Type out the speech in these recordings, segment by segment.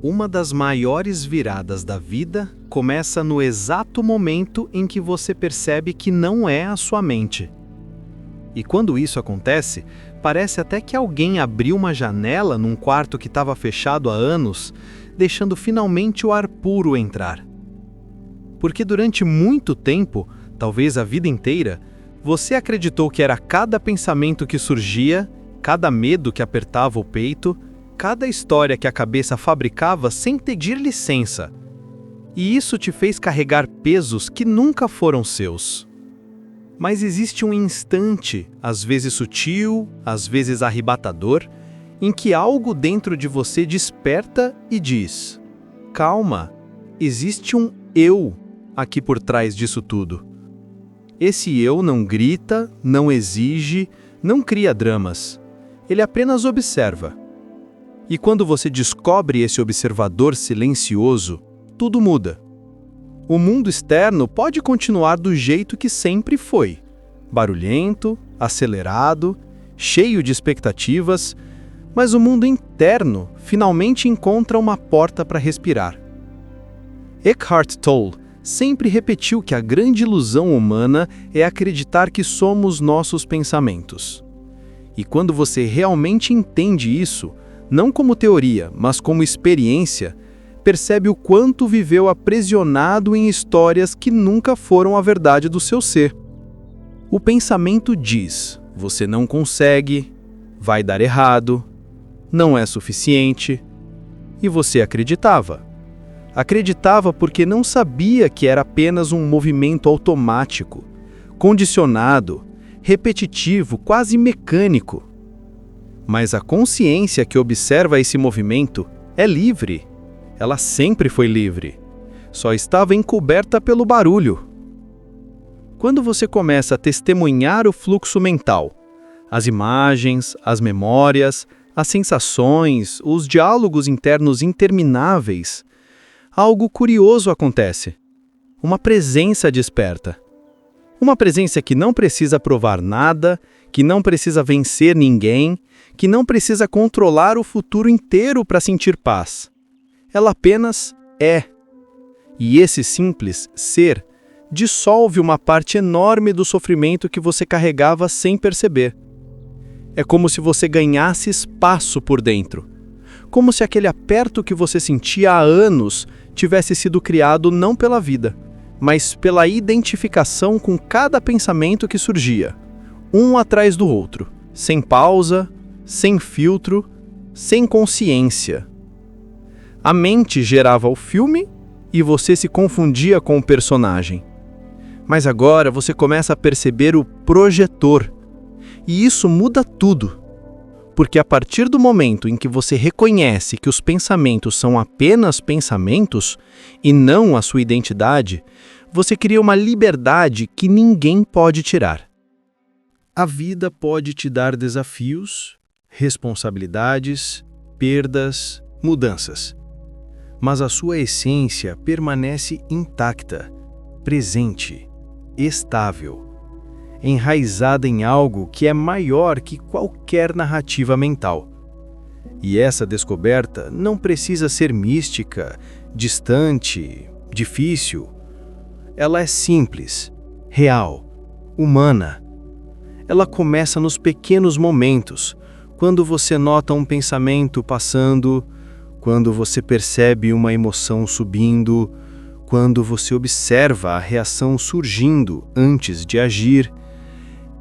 Uma das maiores viradas da vida começa no exato momento em que você percebe que não é a sua mente. E quando isso acontece, parece até que alguém abriu uma janela num quarto que estava fechado há anos, deixando finalmente o ar puro entrar. Porque durante muito tempo, talvez a vida inteira, você acreditou que era cada pensamento que surgia, cada medo que apertava o peito, cada história que a cabeça fabricava sem pedir licença. E isso te fez carregar pesos que nunca foram seus. Mas existe um instante, às vezes sutil, às vezes arrebatador, em que algo dentro de você desperta e diz: calma, existe um eu aqui por trás disso tudo. Esse eu não grita, não exige, não cria dramas. Ele apenas observa. E quando você descobre esse observador silencioso, tudo muda. O mundo externo pode continuar do jeito que sempre foi. Barulhento, acelerado, cheio de expectativas, mas o mundo interno finalmente encontra uma porta para respirar. Eckhart Tolle sempre repetiu que a grande ilusão humana é acreditar que somos nossos pensamentos. E quando você realmente entende isso, não como teoria, mas como experiência, percebe o quanto viveu aprisionado em histórias que nunca foram a verdade do seu ser. O pensamento diz: você não consegue, vai dar errado, não é suficiente. E você acreditava. Acreditava porque não sabia que era apenas um movimento automático, condicionado, repetitivo, quase mecânico. Mas a consciência que observa esse movimento é livre. Ela sempre foi livre. Só estava encoberta pelo barulho. Quando você começa a testemunhar o fluxo mental, as imagens, as memórias, as sensações, os diálogos internos intermináveis, algo curioso acontece. Uma presença desperta. Uma presença que não precisa provar nada, que não precisa vencer ninguém, que não precisa controlar o futuro inteiro para sentir paz. Ela apenas é. E esse simples ser dissolve uma parte enorme do sofrimento que você carregava sem perceber. É como se você ganhasse espaço por dentro. Como se aquele aperto que você sentia há anos tivesse sido criado não pela vida, mas pela identificação com cada pensamento que surgia, um atrás do outro, sem pausa, sem filtro, sem consciência. A mente gerava o filme e você se confundia com o personagem. Mas agora você começa a perceber o projetor. E isso muda tudo. Porque a partir do momento em que você reconhece que os pensamentos são apenas pensamentos e não a sua identidade, você cria uma liberdade que ninguém pode tirar. A vida pode te dar desafios, responsabilidades, perdas, mudanças. Mas a sua essência permanece intacta, presente, estável, enraizada em algo que é maior que qualquer narrativa mental. E essa descoberta não precisa ser mística, distante, difícil. Ela é simples, real, humana. Ela começa nos pequenos momentos, quando você nota um pensamento passando, quando você percebe uma emoção subindo, quando você observa a reação surgindo antes de agir.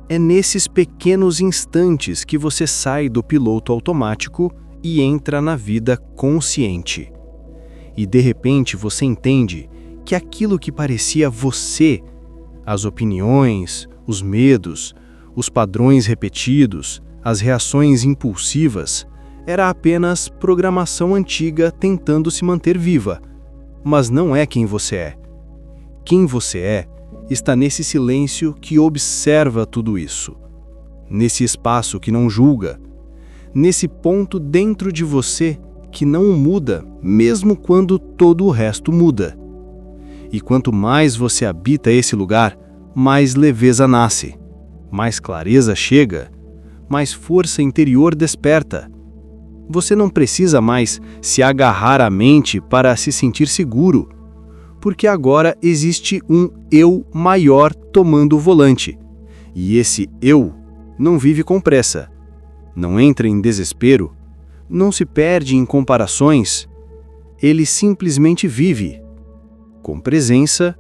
É nesses pequenos instantes que você sai do piloto automático e entra na vida consciente. E de repente você entende que aquilo que parecia você, as opiniões, os medos, os padrões repetidos, as reações impulsivas, era apenas programação antiga tentando se manter viva. Mas não é quem você é. Quem você é está nesse silêncio que observa tudo isso. Nesse espaço que não julga. Nesse ponto dentro de você que não muda, mesmo quando todo o resto muda. E quanto mais você habita esse lugar, mais leveza nasce, mais clareza chega, mais força interior desperta. Você não precisa mais se agarrar à mente para se sentir seguro, porque agora existe um eu maior tomando o volante. E esse eu não vive com pressa, não entra em desespero, não se perde em comparações. Ele simplesmente vive, com presença,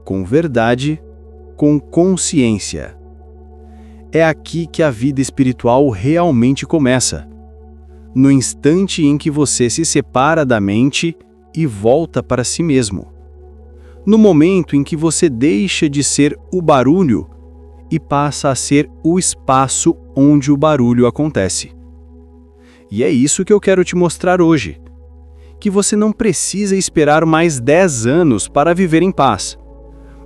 com verdade, com consciência. É aqui que a vida espiritual realmente começa. No instante em que você se separa da mente e volta para si mesmo. No momento em que você deixa de ser o barulho e passa a ser o espaço onde o barulho acontece. E é isso que eu quero te mostrar hoje. Que você não precisa esperar mais 10 anos para viver em paz.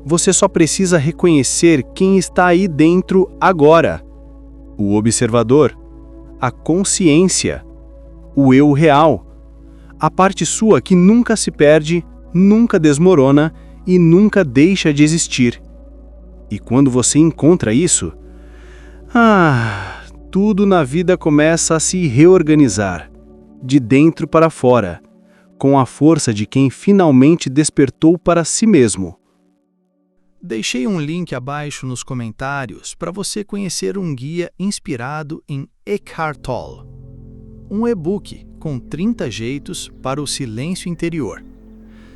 Você só precisa reconhecer quem está aí dentro agora. O observador, a consciência, o eu real, a parte sua que nunca se perde, nunca desmorona e nunca deixa de existir. E quando você encontra isso, tudo na vida começa a se reorganizar, de dentro para fora, com a força de quem finalmente despertou para si mesmo. Deixei um link abaixo nos comentários para você conhecer um guia inspirado em Eckhart Tolle, um e-book com 30 jeitos para o silêncio interior.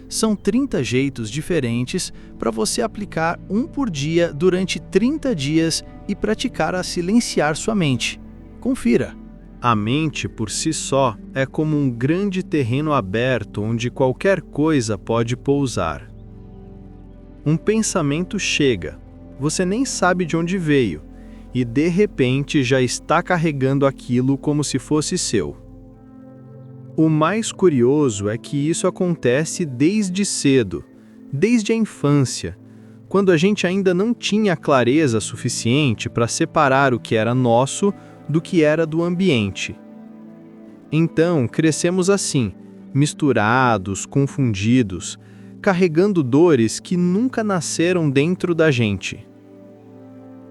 São 30 jeitos diferentes para você aplicar um por dia durante 30 dias e praticar a silenciar sua mente. Confira! A mente, por si só, é como um grande terreno aberto onde qualquer coisa pode pousar. Um pensamento chega, você nem sabe de onde veio, e de repente já está carregando aquilo como se fosse seu. O mais curioso é que isso acontece desde cedo, desde a infância, quando a gente ainda não tinha clareza suficiente para separar o que era nosso do que era do ambiente. Então, crescemos assim, misturados, confundidos, carregando dores que nunca nasceram dentro da gente.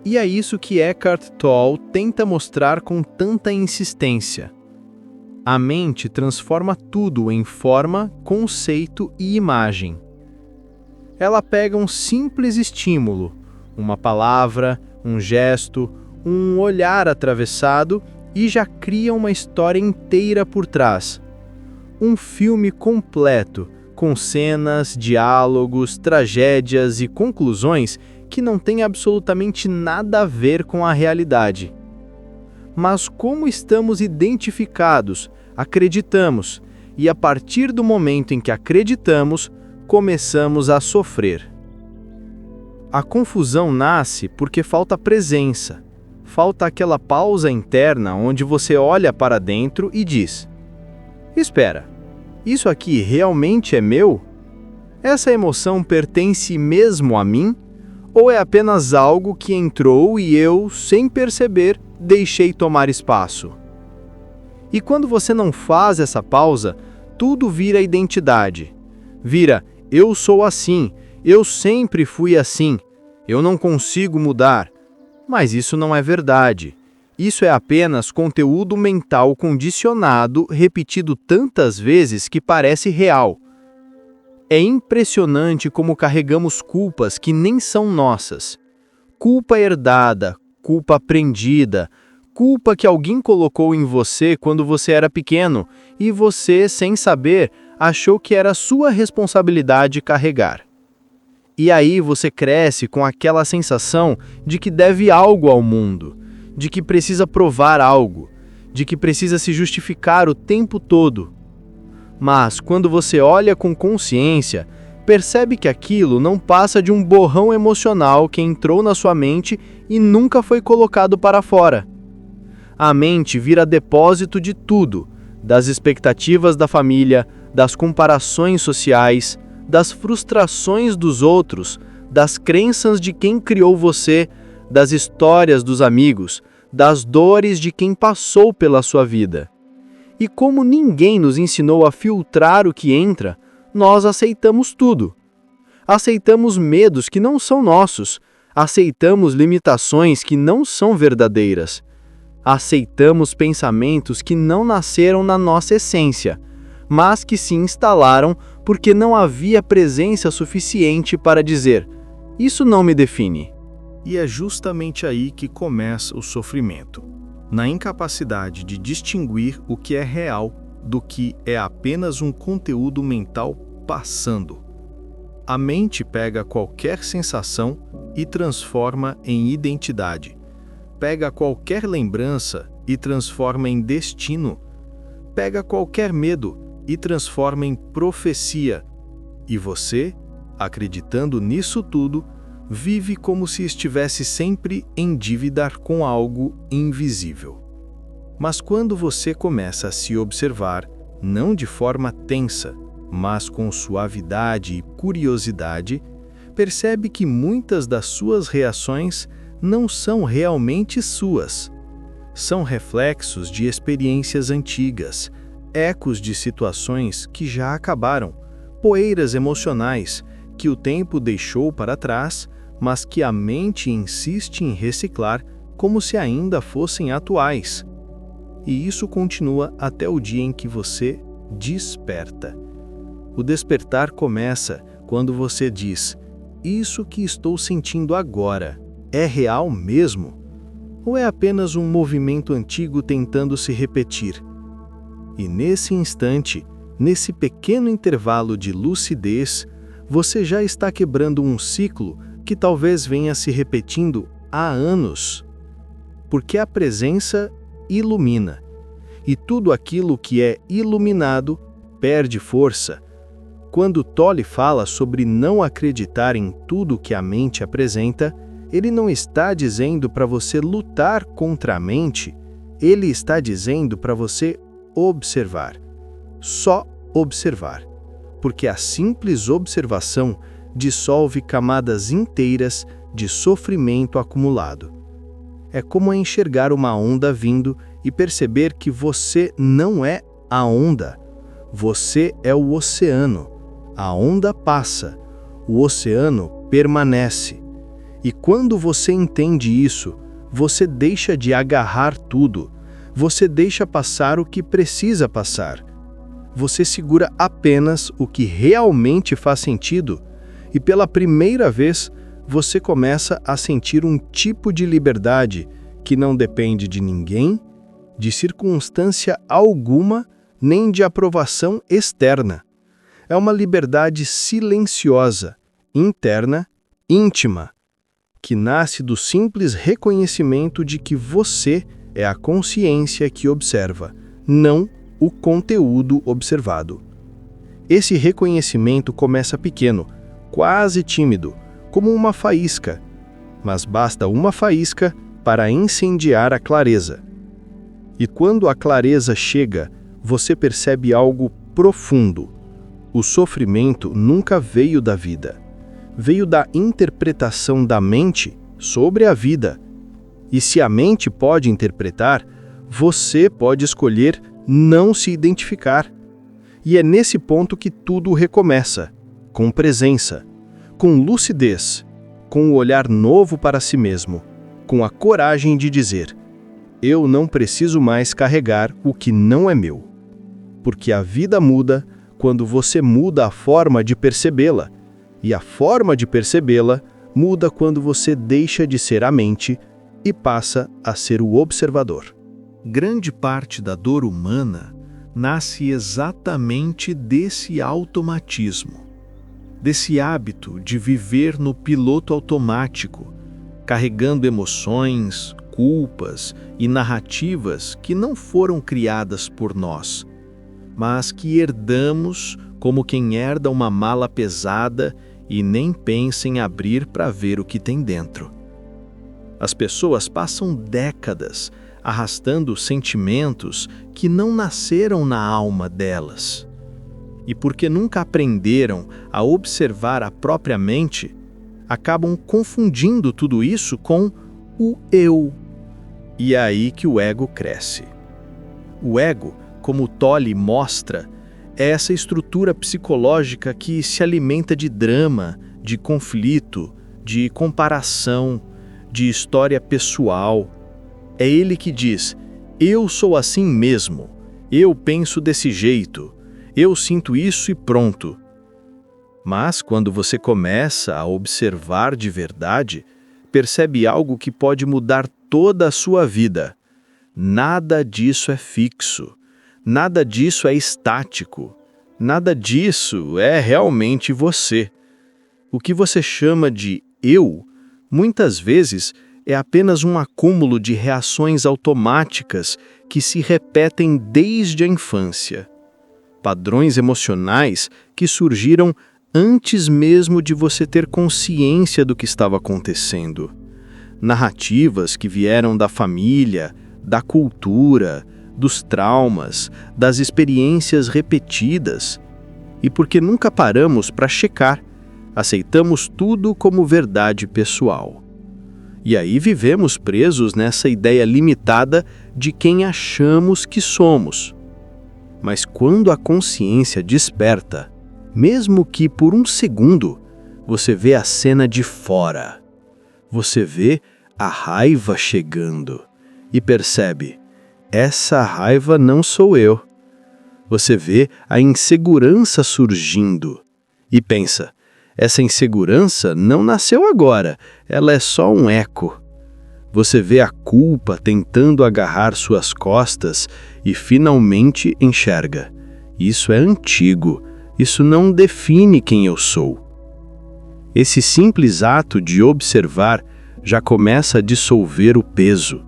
E é isso que Eckhart Tolle tenta mostrar com tanta insistência. A mente transforma tudo em forma, conceito e imagem. Ela pega um simples estímulo, uma palavra, um gesto, um olhar atravessado e já cria uma história inteira por trás. Um filme completo, com cenas, diálogos, tragédias e conclusões que não têm absolutamente nada a ver com a realidade. Mas como estamos identificados, acreditamos, e a partir do momento em que acreditamos, começamos a sofrer. A confusão nasce porque falta presença, falta aquela pausa interna onde você olha para dentro e diz: espera, isso aqui realmente é meu? Essa emoção pertence mesmo a mim? Ou é apenas algo que entrou e eu, sem perceber, deixei tomar espaço? E quando você não faz essa pausa, tudo vira identidade. Vira, eu sou assim, eu sempre fui assim, eu não consigo mudar. Mas isso não é verdade. Isso é apenas conteúdo mental condicionado, repetido tantas vezes que parece real. É impressionante como carregamos culpas que nem são nossas. Culpa herdada, culpa aprendida, culpa que alguém colocou em você quando você era pequeno e você, sem saber, achou que era sua responsabilidade carregar. E aí você cresce com aquela sensação de que deve algo ao mundo, de que precisa provar algo, de que precisa se justificar o tempo todo. Mas quando você olha com consciência, percebe que aquilo não passa de um borrão emocional que entrou na sua mente e nunca foi colocado para fora. A mente vira depósito de tudo, das expectativas da família, das comparações sociais, das frustrações dos outros, das crenças de quem criou você, das histórias dos amigos, das dores de quem passou pela sua vida. E como ninguém nos ensinou a filtrar o que entra, nós aceitamos tudo. Aceitamos medos que não são nossos, aceitamos limitações que não são verdadeiras. Aceitamos pensamentos que não nasceram na nossa essência, mas que se instalaram porque não havia presença suficiente para dizer: isso não me define. E é justamente aí que começa o sofrimento, na incapacidade de distinguir o que é real do que é apenas um conteúdo mental passando. A mente pega qualquer sensação e transforma em identidade. Pega qualquer lembrança e transforma em destino. Pega qualquer medo e transforma em profecia. E você, acreditando nisso tudo, vive como se estivesse sempre em dívida com algo invisível. Mas quando você começa a se observar, não de forma tensa, mas com suavidade e curiosidade, percebe que muitas das suas reações não são realmente suas. São reflexos de experiências antigas, ecos de situações que já acabaram, poeiras emocionais que o tempo deixou para trás, mas que a mente insiste em reciclar como se ainda fossem atuais. E isso continua até o dia em que você desperta. O despertar começa quando você diz: isso que estou sentindo agora é real mesmo? Ou é apenas um movimento antigo tentando se repetir? E nesse instante, nesse pequeno intervalo de lucidez, você já está quebrando um ciclo que talvez venha se repetindo há anos. Porque a presença ilumina, e tudo aquilo que é iluminado perde força. Quando Tolle fala sobre não acreditar em tudo que a mente apresenta, ele não está dizendo para você lutar contra a mente, ele está dizendo para você observar. Só observar. Porque a simples observação dissolve camadas inteiras de sofrimento acumulado. É como enxergar uma onda vindo e perceber que você não é a onda. Você é o oceano. A onda passa, o oceano permanece. E quando você entende isso, você deixa de agarrar tudo. Você deixa passar o que precisa passar. Você segura apenas o que realmente faz sentido. E pela primeira vez, você começa a sentir um tipo de liberdade que não depende de ninguém, de circunstância alguma, nem de aprovação externa. É uma liberdade silenciosa, interna, íntima, que nasce do simples reconhecimento de que você é a consciência que observa, não o conteúdo observado. Esse reconhecimento começa pequeno, quase tímido, como uma faísca, mas basta uma faísca para incendiar a clareza. E quando a clareza chega, você percebe algo profundo. O sofrimento nunca veio da vida. Veio da interpretação da mente sobre a vida. E se a mente pode interpretar, você pode escolher não se identificar. E é nesse ponto que tudo recomeça, com presença, com lucidez, com o olhar novo para si mesmo, com a coragem de dizer: eu não preciso mais carregar o que não é meu. Porque a vida muda quando você muda a forma de percebê-la, e a forma de percebê-la muda quando você deixa de ser a mente e passa a ser o observador. Grande parte da dor humana nasce exatamente desse automatismo, desse hábito de viver no piloto automático, carregando emoções, culpas e narrativas que não foram criadas por nós, mas que herdamos como quem herda uma mala pesada e nem pensa em abrir para ver o que tem dentro. As pessoas passam décadas arrastando sentimentos que não nasceram na alma delas. E porque nunca aprenderam a observar a própria mente, acabam confundindo tudo isso com o eu. E é aí que o ego cresce. O ego, como Tolle mostra, é essa estrutura psicológica que se alimenta de drama, de conflito, de comparação, de história pessoal. É ele que diz: eu sou assim mesmo, eu penso desse jeito, eu sinto isso e pronto. Mas quando você começa a observar de verdade, percebe algo que pode mudar toda a sua vida. Nada disso é fixo, nada disso é estático, nada disso é realmente você. O que você chama de eu, muitas vezes, é apenas um acúmulo de reações automáticas que se repetem desde a infância. Padrões emocionais que surgiram antes mesmo de você ter consciência do que estava acontecendo. Narrativas que vieram da família, da cultura, dos traumas, das experiências repetidas. E porque nunca paramos para checar, aceitamos tudo como verdade pessoal. E aí vivemos presos nessa ideia limitada de quem achamos que somos. Mas quando a consciência desperta, mesmo que por um segundo, você vê a cena de fora. Você vê a raiva chegando e percebe: essa raiva não sou eu. Você vê a insegurança surgindo e pensa: essa insegurança não nasceu agora, ela é só um eco. Você vê a culpa tentando agarrar suas costas e finalmente enxerga: isso é antigo, isso não define quem eu sou. Esse simples ato de observar já começa a dissolver o peso,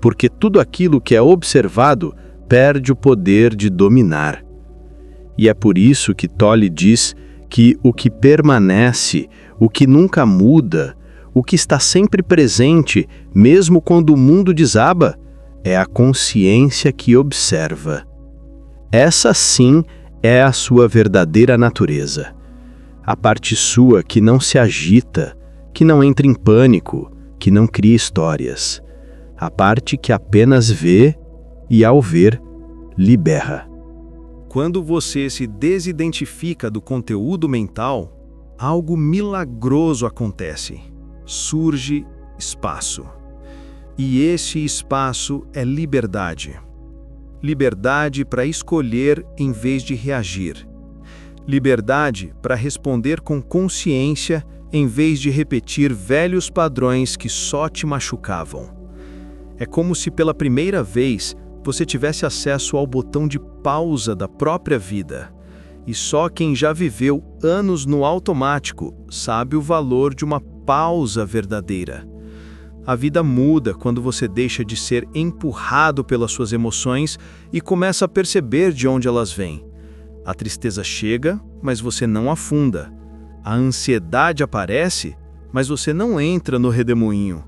porque tudo aquilo que é observado perde o poder de dominar. E é por isso que Tolle diz que o que permanece, o que nunca muda, o que está sempre presente, mesmo quando o mundo desaba, é a consciência que observa. Essa sim é a sua verdadeira natureza. A parte sua que não se agita, que não entra em pânico, que não cria histórias. A parte que apenas vê e, ao ver, libera. Quando você se desidentifica do conteúdo mental, algo milagroso acontece. Surge espaço. E esse espaço é liberdade. Liberdade para escolher em vez de reagir. Liberdade para responder com consciência em vez de repetir velhos padrões que só te machucavam. É como se pela primeira vez você tivesse acesso ao botão de pausa da própria vida. E só quem já viveu anos no automático sabe o valor de uma pausa verdadeira. A vida muda quando você deixa de ser empurrado pelas suas emoções e começa a perceber de onde elas vêm. A tristeza chega, mas você não afunda. A ansiedade aparece, mas você não entra no redemoinho.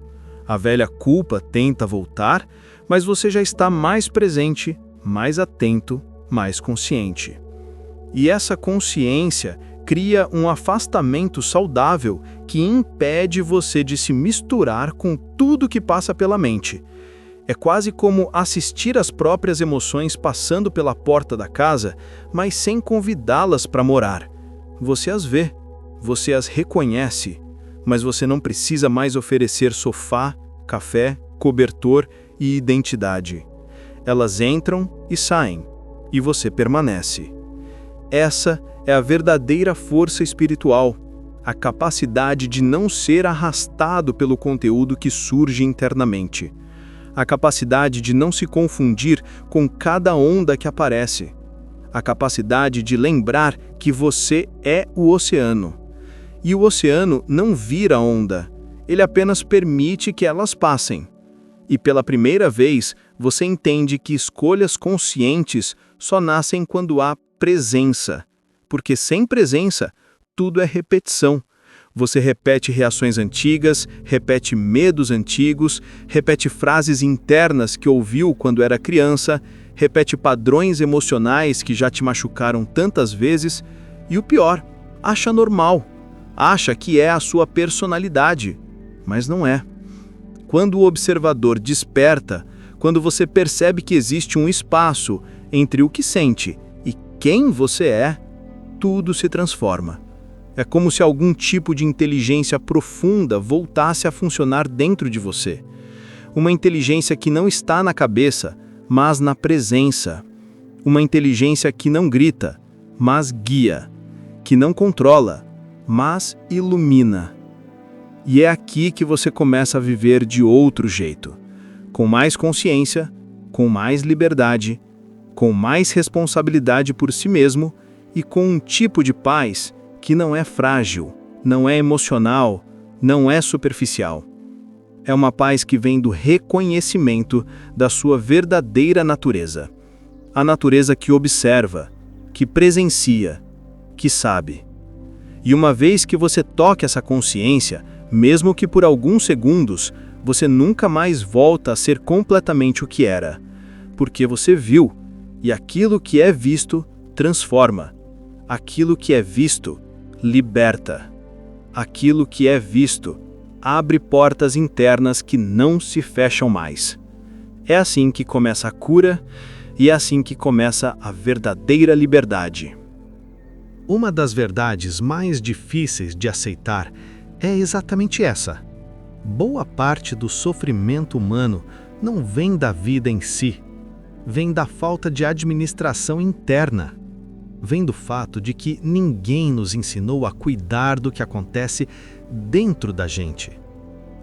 A velha culpa tenta voltar, mas você já está mais presente, mais atento, mais consciente. E essa consciência cria um afastamento saudável que impede você de se misturar com tudo que passa pela mente. É quase como assistir às próprias emoções passando pela porta da casa, mas sem convidá-las para morar. Você as vê, você as reconhece, mas você não precisa mais oferecer sofá, café, cobertor e identidade. Elas entram e saem, e você permanece. Essa é a verdadeira força espiritual, a capacidade de não ser arrastado pelo conteúdo que surge internamente, a capacidade de não se confundir com cada onda que aparece, a capacidade de lembrar que você é o oceano. E o oceano não vira onda, ele apenas permite que elas passem. E pela primeira vez, você entende que escolhas conscientes só nascem quando há presença. Porque sem presença, tudo é repetição. Você repete reações antigas, repete medos antigos, repete frases internas que ouviu quando era criança, repete padrões emocionais que já te machucaram tantas vezes e o pior, acha normal. Acha que é a sua personalidade, mas não é. Quando o observador desperta, quando você percebe que existe um espaço entre o que sente e quem você é, tudo se transforma. É como se algum tipo de inteligência profunda voltasse a funcionar dentro de você. Uma inteligência que não está na cabeça, mas na presença. Uma inteligência que não grita, mas guia. Que não controla, mas ilumina. E é aqui que você começa a viver de outro jeito. Com mais consciência, com mais liberdade, com mais responsabilidade por si mesmo e com um tipo de paz que não é frágil, não é emocional, não é superficial. É uma paz que vem do reconhecimento da sua verdadeira natureza. A natureza que observa, que presencia, que sabe. E uma vez que você toque essa consciência, mesmo que por alguns segundos, você nunca mais volta a ser completamente o que era, porque você viu, e aquilo que é visto transforma. Aquilo que é visto liberta. Aquilo que é visto abre portas internas que não se fecham mais. É assim que começa a cura e é assim que começa a verdadeira liberdade. Uma das verdades mais difíceis de aceitar é exatamente essa. Boa parte do sofrimento humano não vem da vida em si, vem da falta de administração interna. Vem do fato de que ninguém nos ensinou a cuidar do que acontece dentro da gente.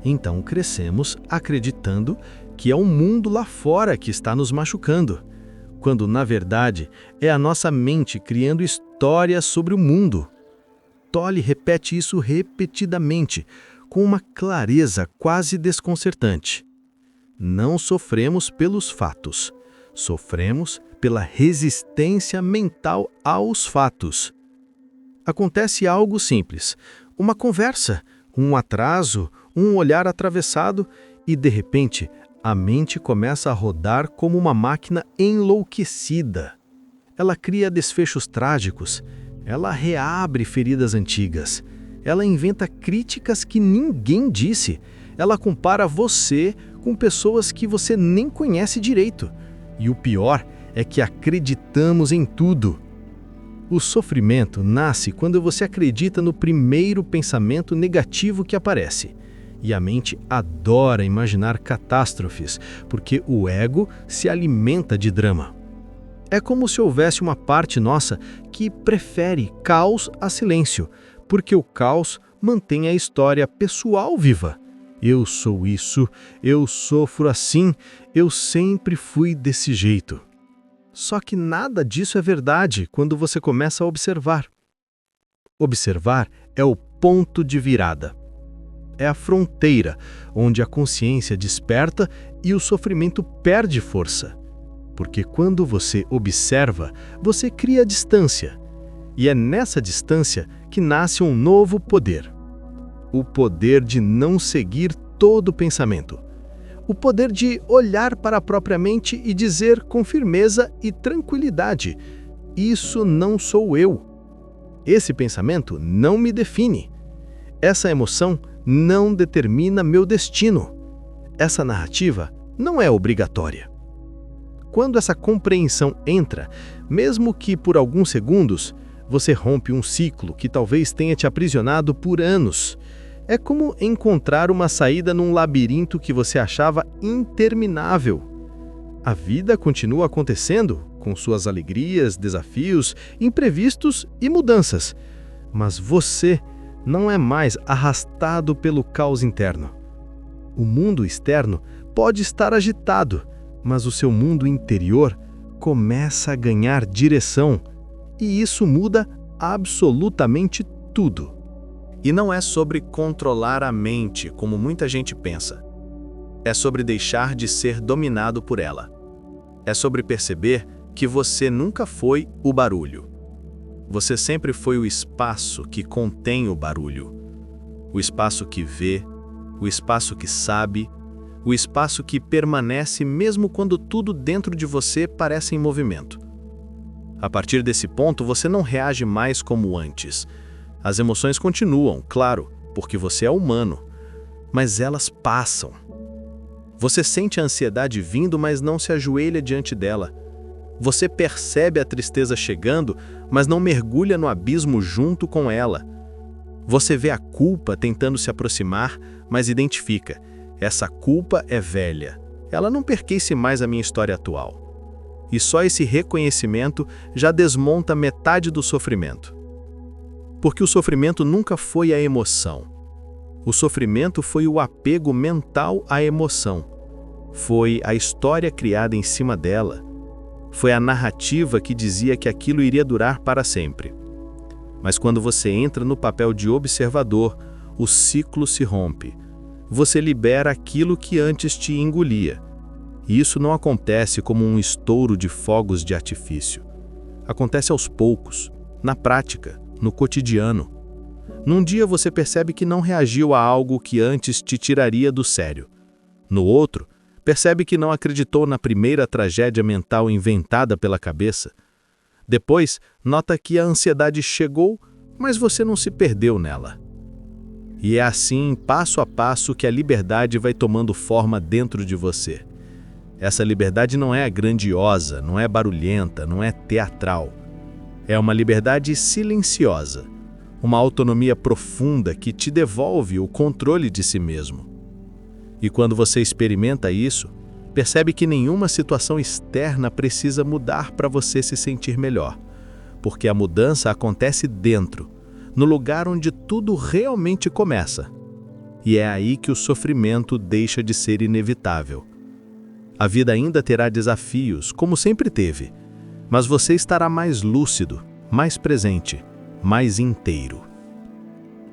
Então crescemos acreditando que é o mundo lá fora que está nos machucando, quando na verdade é a nossa mente criando histórias sobre o mundo. Tolle repete isso repetidamente, com uma clareza quase desconcertante. Não sofremos pelos fatos, sofremos pela resistência mental aos fatos. Acontece algo simples, uma conversa, um atraso, um olhar atravessado e, de repente, a mente começa a rodar como uma máquina enlouquecida. Ela cria desfechos trágicos, ela reabre feridas antigas, ela inventa críticas que ninguém disse, ela compara você com pessoas que você nem conhece direito. E o pior é que acreditamos em tudo. O sofrimento nasce quando você acredita no primeiro pensamento negativo que aparece. E a mente adora imaginar catástrofes, porque o ego se alimenta de drama. É como se houvesse uma parte nossa que prefere caos a silêncio, porque o caos mantém a história pessoal viva. Eu sou isso, eu sofro assim, eu sempre fui desse jeito. Só que nada disso é verdade quando você começa a observar. Observar é o ponto de virada. É a fronteira onde a consciência desperta e o sofrimento perde força. Porque quando você observa, você cria distância. E é nessa distância que nasce um novo poder. O poder de não seguir todo o pensamento. O poder de olhar para a própria mente e dizer com firmeza e tranquilidade: isso não sou eu. Esse pensamento não me define. Essa emoção não determina meu destino. Essa narrativa não é obrigatória. Quando essa compreensão entra, mesmo que por alguns segundos, você rompe um ciclo que talvez tenha te aprisionado por anos. É como encontrar uma saída num labirinto que você achava interminável. A vida continua acontecendo, com suas alegrias, desafios, imprevistos e mudanças. Mas você não é mais arrastado pelo caos interno. O mundo externo pode estar agitado, mas o seu mundo interior começa a ganhar direção. E isso muda absolutamente tudo. E não é sobre controlar a mente, como muita gente pensa. É sobre deixar de ser dominado por ela. É sobre perceber que você nunca foi o barulho. Você sempre foi o espaço que contém o barulho. O espaço que vê, o espaço que sabe, o espaço que permanece mesmo quando tudo dentro de você parece em movimento. A partir desse ponto, você não reage mais como antes. As emoções continuam, claro, porque você é humano, mas elas passam. Você sente a ansiedade vindo, mas não se ajoelha diante dela. Você percebe a tristeza chegando, mas não mergulha no abismo junto com ela. Você vê a culpa tentando se aproximar, mas identifica: Essa culpa é velha. Ela não pertence mais à minha história atual. E só esse reconhecimento já desmonta metade do sofrimento. Porque o sofrimento nunca foi a emoção. O sofrimento foi o apego mental à emoção. Foi a história criada em cima dela. Foi a narrativa que dizia que aquilo iria durar para sempre. Mas quando você entra no papel de observador, o ciclo se rompe. Você libera aquilo que antes te engolia. E isso não acontece como um estouro de fogos de artifício. Acontece aos poucos, na prática, no cotidiano. Num dia você percebe que não reagiu a algo que antes te tiraria do sério. No outro, percebe que não acreditou na primeira tragédia mental inventada pela cabeça. Depois, nota que a ansiedade chegou, mas você não se perdeu nela. E é assim, passo a passo, que a liberdade vai tomando forma dentro de você. Essa liberdade não é grandiosa, não é barulhenta, não é teatral. É uma liberdade silenciosa, uma autonomia profunda que te devolve o controle de si mesmo. E quando você experimenta isso, percebe que nenhuma situação externa precisa mudar para você se sentir melhor, porque a mudança acontece dentro, no lugar onde tudo realmente começa. E é aí que o sofrimento deixa de ser inevitável. A vida ainda terá desafios, como sempre teve, mas você estará mais lúcido, mais presente, mais inteiro.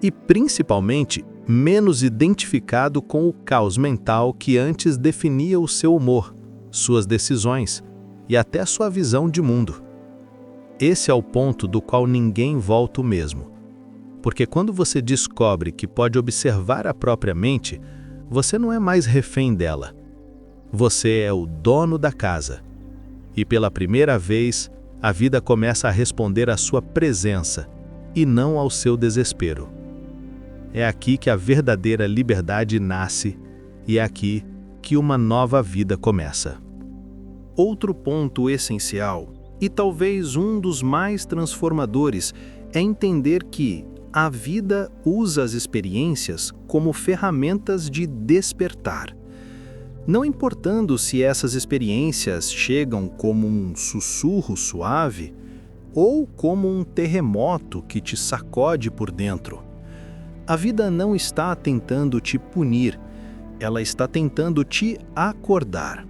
E principalmente, menos identificado com o caos mental que antes definia o seu humor, suas decisões e até sua visão de mundo. Esse é o ponto do qual ninguém volta o mesmo. Porque quando você descobre que pode observar a própria mente, você não é mais refém dela. Você é o dono da casa. E pela primeira vez, a vida começa a responder à sua presença e não ao seu desespero. É aqui que a verdadeira liberdade nasce e é aqui que uma nova vida começa. Outro ponto essencial, e talvez um dos mais transformadores, é entender que a vida usa as experiências como ferramentas de despertar. Não importando se essas experiências chegam como um sussurro suave ou como um terremoto que te sacode por dentro. A vida não está tentando te punir, ela está tentando te acordar.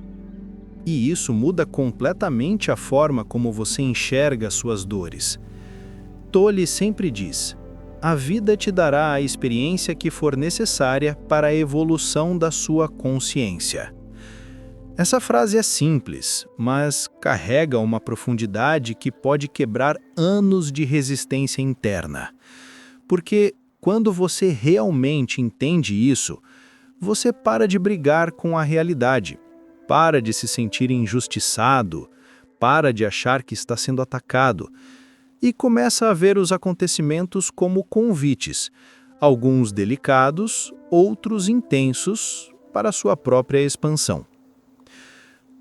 E isso muda completamente a forma como você enxerga suas dores. Tolle sempre diz: a vida te dará a experiência que for necessária para a evolução da sua consciência. Essa frase é simples, mas carrega uma profundidade que pode quebrar anos de resistência interna. Porque quando você realmente entende isso, você para de brigar com a realidade, para de se sentir injustiçado, para de achar que está sendo atacado, e começa a ver os acontecimentos como convites, alguns delicados, outros intensos, para sua própria expansão.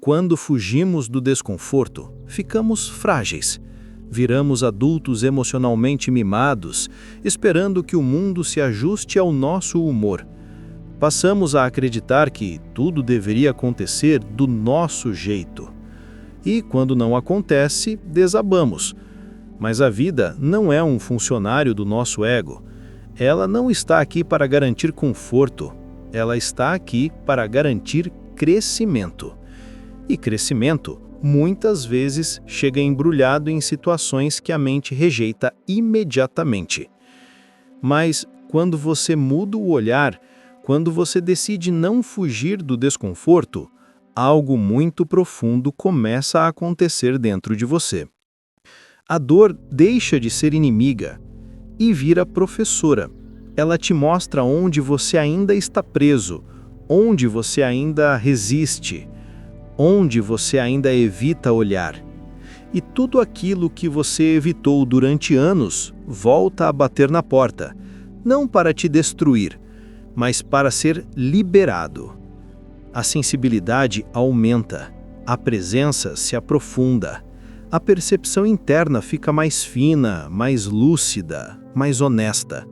Quando fugimos do desconforto, ficamos frágeis. Viramos adultos emocionalmente mimados, esperando que o mundo se ajuste ao nosso humor. Passamos a acreditar que tudo deveria acontecer do nosso jeito. E, quando não acontece, desabamos. Mas a vida não é um funcionário do nosso ego. Ela não está aqui para garantir conforto. Ela está aqui para garantir crescimento. E crescimento, muitas vezes, chega embrulhado em situações que a mente rejeita imediatamente. Mas, quando você muda o olhar, quando você decide não fugir do desconforto, algo muito profundo começa a acontecer dentro de você. A dor deixa de ser inimiga e vira professora. Ela te mostra onde você ainda está preso, onde você ainda resiste, onde você ainda evita olhar. E tudo aquilo que você evitou durante anos volta a bater na porta, não para te destruir, mas para ser liberado. A sensibilidade aumenta, a presença se aprofunda, a percepção interna fica mais fina, mais lúcida, mais honesta.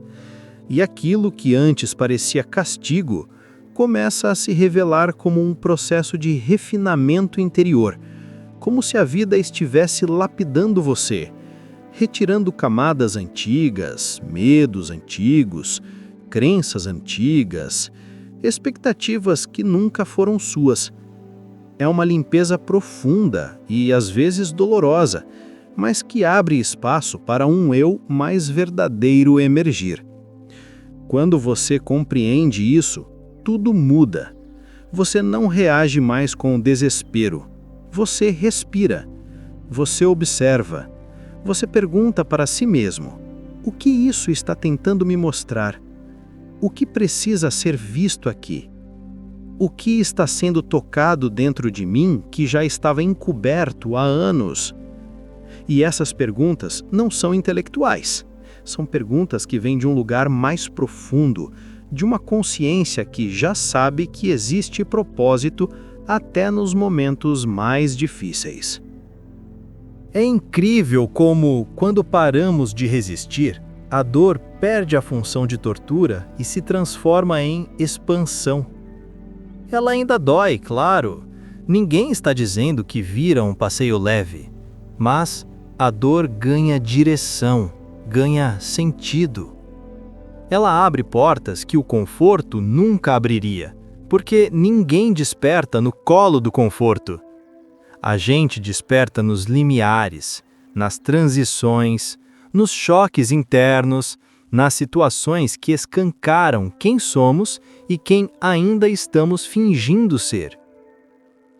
E aquilo que antes parecia castigo começa a se revelar como um processo de refinamento interior, como se a vida estivesse lapidando você, retirando camadas antigas, medos antigos, crenças antigas, expectativas que nunca foram suas. É uma limpeza profunda e às vezes dolorosa, mas que abre espaço para um eu mais verdadeiro emergir. Quando você compreende isso, tudo muda. Você não reage mais com desespero. Você respira. Você observa. Você pergunta para si mesmo: o que isso está tentando me mostrar? O que precisa ser visto aqui? O que está sendo tocado dentro de mim que já estava encoberto há anos? E essas perguntas não são intelectuais. São perguntas que vêm de um lugar mais profundo, de uma consciência que já sabe que existe propósito até nos momentos mais difíceis. É incrível como, quando paramos de resistir, a dor perde a função de tortura e se transforma em expansão. Ela ainda dói, claro. Ninguém está dizendo que vira um passeio leve, mas a dor ganha direção, ganha sentido. Ela abre portas que o conforto nunca abriria, porque ninguém desperta no colo do conforto. A gente desperta nos limiares, nas transições, nos choques internos, nas situações que escancaram quem somos e quem ainda estamos fingindo ser.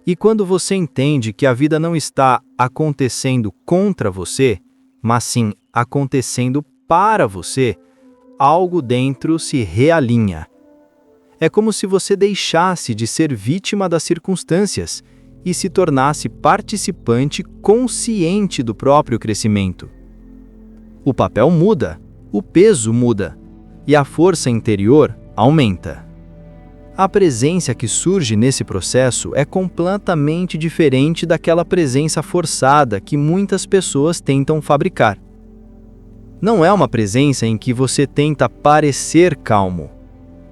E quando você entende que a vida não está acontecendo contra você, mas sim acontecendo para você, algo dentro se realinha. É como se você deixasse de ser vítima das circunstâncias e se tornasse participante consciente do próprio crescimento. O papel muda, o peso muda e a força interior aumenta. A presença que surge nesse processo é completamente diferente daquela presença forçada que muitas pessoas tentam fabricar. Não é uma presença em que você tenta parecer calmo.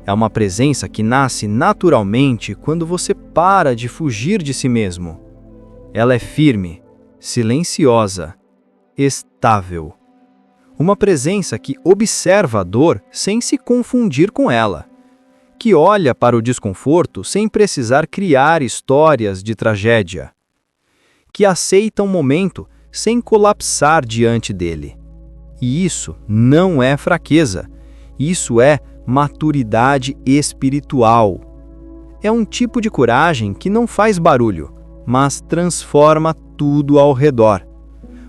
É uma presença que nasce naturalmente quando você para de fugir de si mesmo. Ela é firme, silenciosa, estável. Uma presença que observa a dor sem se confundir com ela, que olha para o desconforto sem precisar criar histórias de tragédia, que aceita um momento sem colapsar diante dele. E isso não é fraqueza, isso é maturidade espiritual. É um tipo de coragem que não faz barulho, mas transforma tudo ao redor.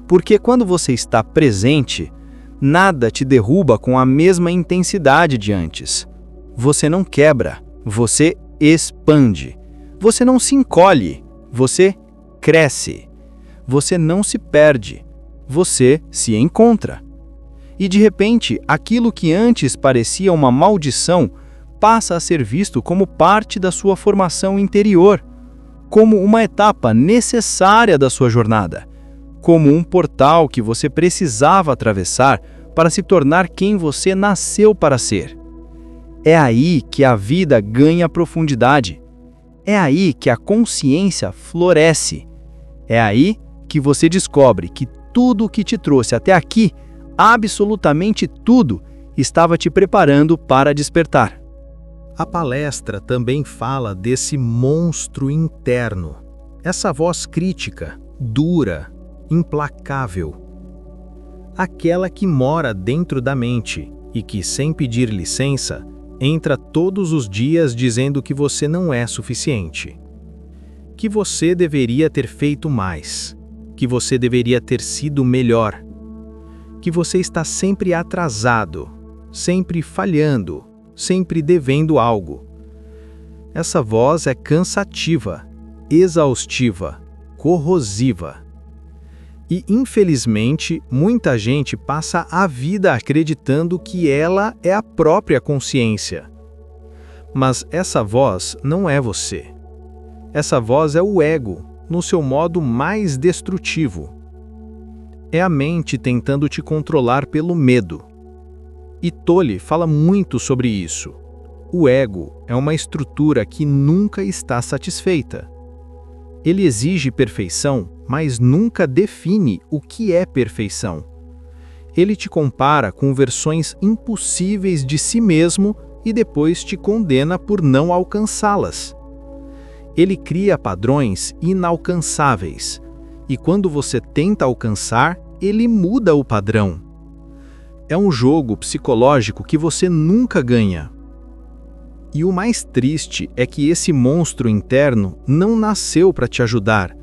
Porque quando você está presente, nada te derruba com a mesma intensidade de antes. Você não quebra, você expande. Você não se encolhe, você cresce. Você não se perde, você se encontra. E de repente, aquilo que antes parecia uma maldição passa a ser visto como parte da sua formação interior, como uma etapa necessária da sua jornada, como um portal que você precisava atravessar para se tornar quem você nasceu para ser. É aí que a vida ganha profundidade. É aí que a consciência floresce. É aí que você descobre que tudo o que te trouxe até aqui, absolutamente tudo, estava te preparando para despertar. A palestra também fala desse monstro interno, essa voz crítica, dura, implacável. Aquela que mora dentro da mente e que, sem pedir licença, entra todos os dias dizendo que você não é suficiente, que você deveria ter feito mais, que você deveria ter sido melhor, que você está sempre atrasado, sempre falhando, sempre devendo algo. Essa voz é cansativa, exaustiva, corrosiva. E, infelizmente, muita gente passa a vida acreditando que ela é a própria consciência. Mas essa voz não é você. Essa voz é o ego, no seu modo mais destrutivo. É a mente tentando te controlar pelo medo. E Tolle fala muito sobre isso. O ego é uma estrutura que nunca está satisfeita. Ele exige perfeição, mas nunca define o que é perfeição. Ele te compara com versões impossíveis de si mesmo e depois te condena por não alcançá-las. Ele cria padrões inalcançáveis, e quando você tenta alcançar, ele muda o padrão. É um jogo psicológico que você nunca ganha. E o mais triste é que esse monstro interno não nasceu para te ajudar.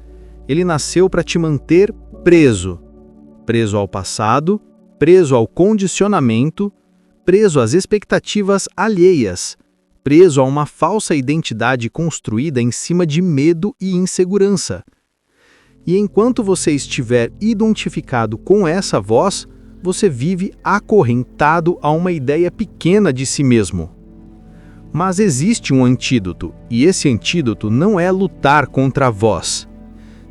Ele nasceu para te manter preso. Preso ao passado, preso ao condicionamento, preso às expectativas alheias, preso a uma falsa identidade construída em cima de medo e insegurança. E enquanto você estiver identificado com essa voz, você vive acorrentado a uma ideia pequena de si mesmo. Mas existe um antídoto, e esse antídoto não é lutar contra a voz.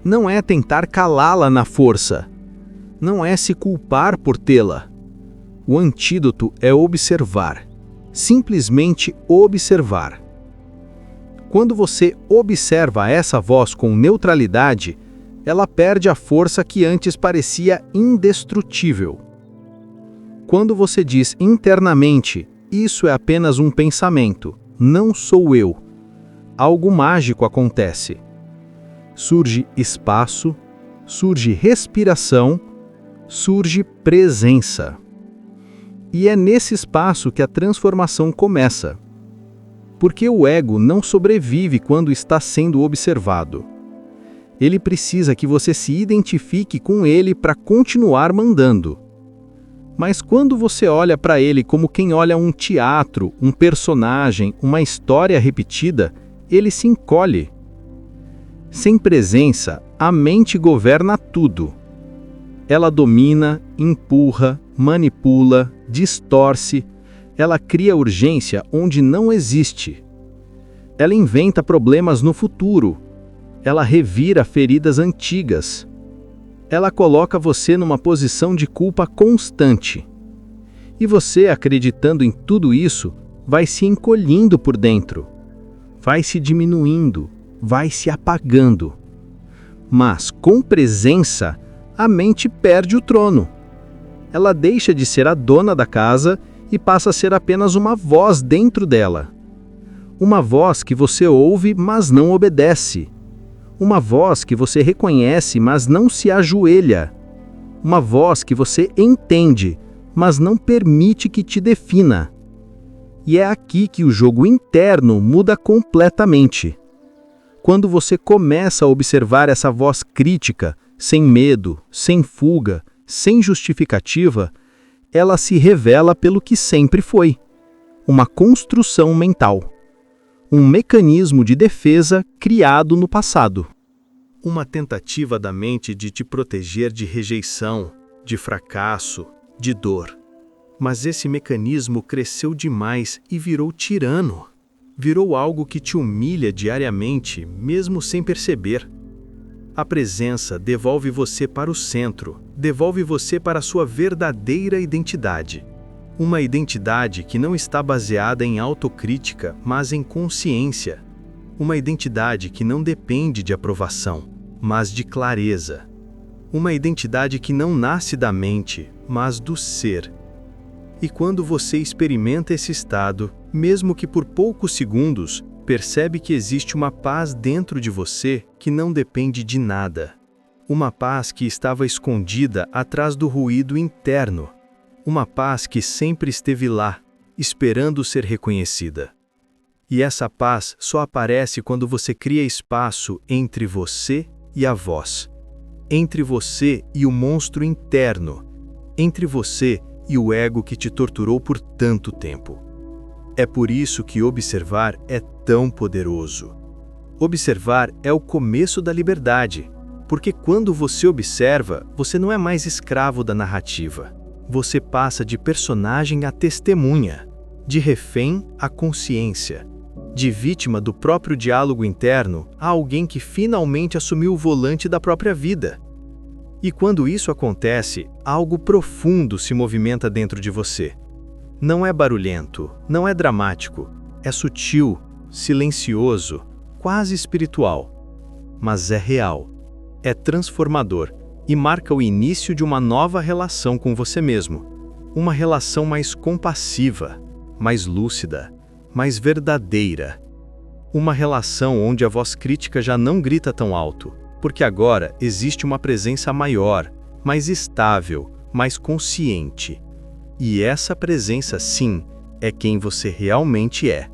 Não é tentar calá-la na força. Não é se culpar por tê-la. O antídoto é observar. Simplesmente observar. Quando você observa essa voz com neutralidade, ela perde a força que antes parecia indestrutível. Quando você diz internamente, isso é apenas um pensamento, não sou eu, algo mágico acontece. Surge espaço, surge respiração, surge presença. E é nesse espaço que a transformação começa. Porque o ego não sobrevive quando está sendo observado. Ele precisa que você se identifique com ele para continuar mandando. Mas quando você olha para ele como quem olha um teatro, um personagem, uma história repetida, ele se encolhe. Sem presença, a mente governa tudo. Ela domina, empurra, manipula, distorce. Ela cria urgência onde não existe. Ela inventa problemas no futuro. Ela revira feridas antigas. Ela coloca você numa posição de culpa constante. E você, acreditando em tudo isso, vai se encolhendo por dentro. Vai se diminuindo, vai se apagando. Mas, com presença, a mente perde o trono. Ela deixa de ser a dona da casa e passa a ser apenas uma voz dentro dela. Uma voz que você ouve, mas não obedece. Uma voz que você reconhece, mas não se ajoelha. Uma voz que você entende, mas não permite que te defina. E é aqui que o jogo interno muda completamente. Quando você começa a observar essa voz crítica, sem medo, sem fuga, sem justificativa, ela se revela pelo que sempre foi: uma construção mental. Um mecanismo de defesa criado no passado. Uma tentativa da mente de te proteger de rejeição, de fracasso, de dor. Mas esse mecanismo cresceu demais e virou tirano. Virou algo que te humilha diariamente, mesmo sem perceber. A presença devolve você para o centro, devolve você para a sua verdadeira identidade. Uma identidade que não está baseada em autocrítica, mas em consciência. Uma identidade que não depende de aprovação, mas de clareza. Uma identidade que não nasce da mente, mas do ser. E quando você experimenta esse estado, mesmo que por poucos segundos, percebe que existe uma paz dentro de você que não depende de nada. Uma paz que estava escondida atrás do ruído interno. Uma paz que sempre esteve lá, esperando ser reconhecida. E essa paz só aparece quando você cria espaço entre você e a voz. Entre você e o monstro interno. Entre você e o ego que te torturou por tanto tempo. É por isso que observar é tão poderoso. Observar é o começo da liberdade, porque quando você observa, você não é mais escravo da narrativa. Você passa de personagem a testemunha, de refém a consciência, de vítima do próprio diálogo interno a alguém que finalmente assumiu o volante da própria vida. E quando isso acontece, algo profundo se movimenta dentro de você. Não é barulhento, não é dramático, É sutil, silencioso, quase espiritual, mas é real, é transformador e marca o início de uma nova relação com você mesmo. Uma relação mais compassiva, mais lúcida, mais verdadeira. Uma relação onde a voz crítica já não grita tão alto, porque agora existe uma presença maior, mais estável, mais consciente. E essa presença, sim, é quem você realmente é.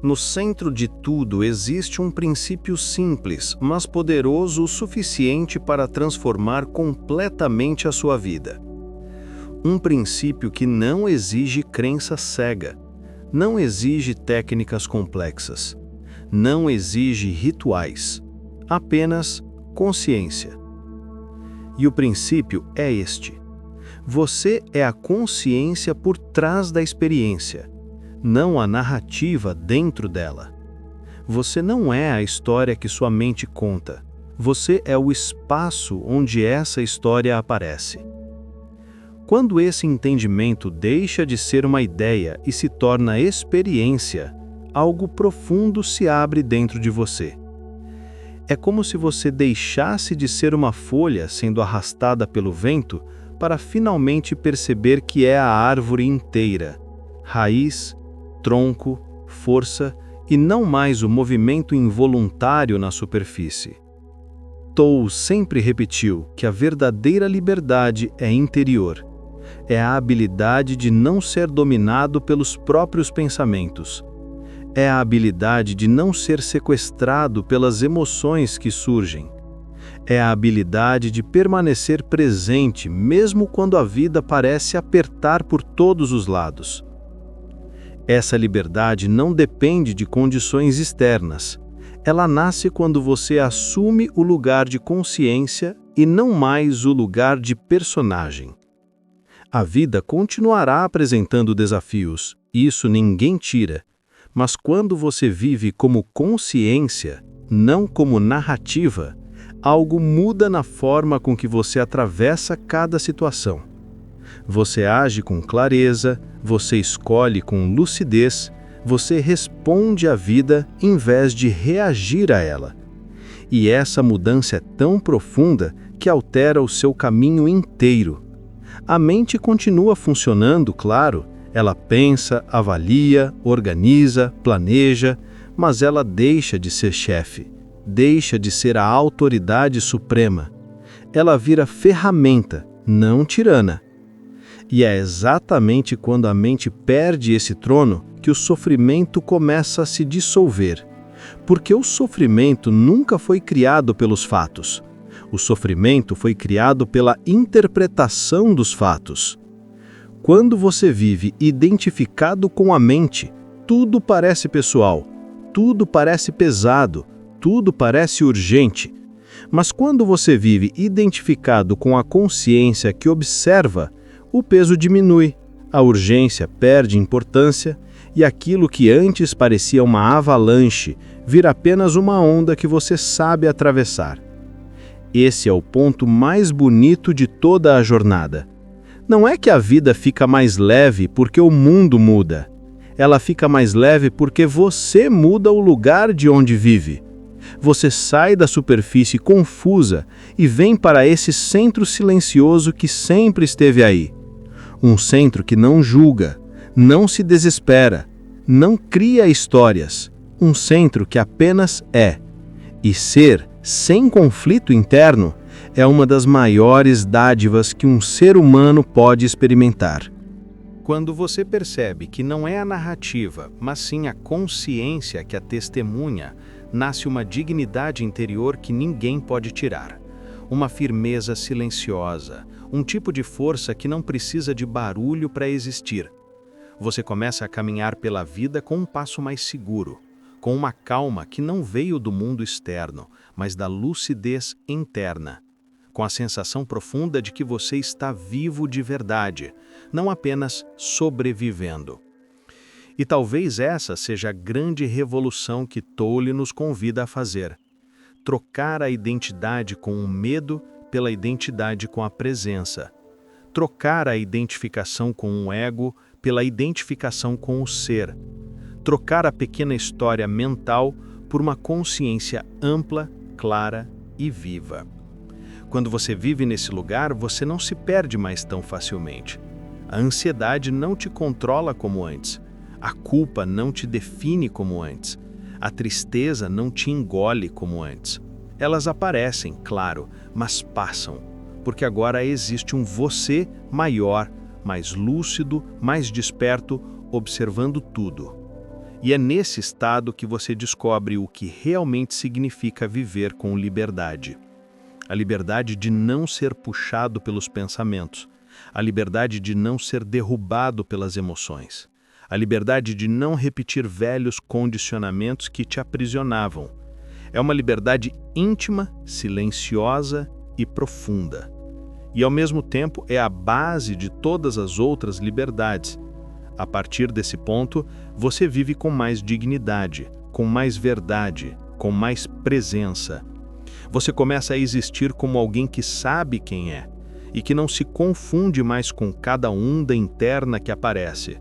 No centro de tudo existe um princípio simples, mas poderoso o suficiente para transformar completamente a sua vida. Um princípio que não exige crença cega, não exige técnicas complexas, não exige rituais, apenas consciência. E o princípio é este: você é a consciência por trás da experiência, não a narrativa dentro dela. Você não é a história que sua mente conta. Você é o espaço onde essa história aparece. Quando esse entendimento deixa de ser uma ideia e se torna experiência, algo profundo se abre dentro de você. É como se você deixasse de ser uma folha sendo arrastada pelo vento para finalmente perceber que é a árvore inteira, raiz, tronco, força e não mais o movimento involuntário na superfície. Toll sempre repetiu que a verdadeira liberdade é interior. É a habilidade de não ser dominado pelos próprios pensamentos. É a habilidade de não ser sequestrado pelas emoções que surgem. É a habilidade de permanecer presente mesmo quando a vida parece apertar por todos os lados. Essa liberdade não depende de condições externas. Ela nasce quando você assume o lugar de consciência e não mais o lugar de personagem. A vida continuará apresentando desafios, isso ninguém tira, mas quando você vive como consciência, não como narrativa, algo muda na forma com que você atravessa cada situação. Você age com clareza, você escolhe com lucidez, você responde à vida em vez de reagir a ela. E essa mudança é tão profunda que altera o seu caminho inteiro. A mente continua funcionando, claro, ela pensa, avalia, organiza, planeja, mas ela deixa de ser chefe, deixa de ser a autoridade suprema. Ela vira ferramenta, não tirana. E é exatamente quando a mente perde esse trono que o sofrimento começa a se dissolver. Porque o sofrimento nunca foi criado pelos fatos. O sofrimento foi criado pela interpretação dos fatos. Quando você vive identificado com a mente, tudo parece pessoal, tudo parece pesado, tudo parece urgente. Mas quando você vive identificado com a consciência que observa, o peso diminui, a urgência perde importância e aquilo que antes parecia uma avalanche vira apenas uma onda que você sabe atravessar. Esse é o ponto mais bonito de toda a jornada. Não é que a vida fica mais leve porque o mundo muda. Ela fica mais leve porque você muda o lugar de onde vive. Você sai da superfície confusa e vem para esse centro silencioso que sempre esteve aí. Um centro que não julga, não se desespera, não cria histórias. Um centro que apenas é. E ser, sem conflito interno, é uma das maiores dádivas que um ser humano pode experimentar. Quando você percebe que não é a narrativa, mas sim a consciência que a testemunha, nasce uma dignidade interior que ninguém pode tirar. Uma firmeza silenciosa, um tipo de força que não precisa de barulho para existir. Você começa a caminhar pela vida com um passo mais seguro, com uma calma que não veio do mundo externo, mas da lucidez interna, com a sensação profunda de que você está vivo de verdade, não apenas sobrevivendo. E talvez essa seja a grande revolução que Tolle nos convida a fazer. Trocar a identidade com o medo pela identidade com a presença. Trocar a identificação com o ego pela identificação com o ser. trocar a pequena história mental por uma consciência ampla, clara e viva. Quando você vive nesse lugar, você não se perde mais tão facilmente. A ansiedade não te controla como antes. A culpa não te define como antes. A tristeza não te engole como antes. Elas aparecem, claro, mas passam, porque agora existe um você maior, mais lúcido, mais desperto, observando tudo. E é nesse estado que você descobre o que realmente significa viver com liberdade. A liberdade de não ser puxado pelos pensamentos, a liberdade de não ser derrubado pelas emoções, a liberdade de não repetir velhos condicionamentos que te aprisionavam. É uma liberdade íntima, silenciosa e profunda. E ao mesmo tempo é a base de todas as outras liberdades. A partir desse ponto, você vive com mais dignidade, com mais verdade, com mais presença. Você começa a existir como alguém que sabe quem é e que não se confunde mais com cada onda interna que aparece.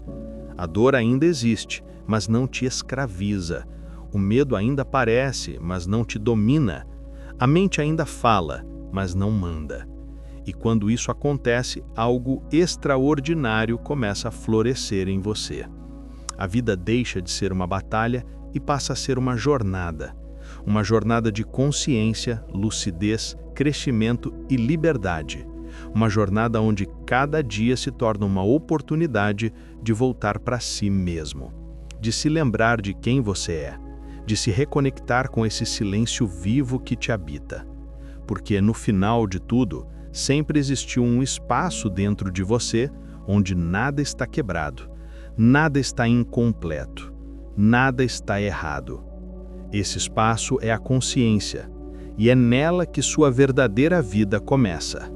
A dor ainda existe, mas não te escraviza. O medo ainda aparece, mas não te domina. A mente ainda fala, mas não manda. E quando isso acontece, algo extraordinário começa a florescer em você. A vida deixa de ser uma batalha e passa a ser uma jornada. Uma jornada de consciência, lucidez, crescimento e liberdade. Uma jornada onde cada dia se torna uma oportunidade de voltar para si mesmo, de se lembrar de quem você é, de se reconectar com esse silêncio vivo que te habita. Porque no final de tudo, sempre existiu um espaço dentro de você onde nada está quebrado, nada está incompleto, nada está errado. Esse espaço é a consciência, e é nela que sua verdadeira vida começa.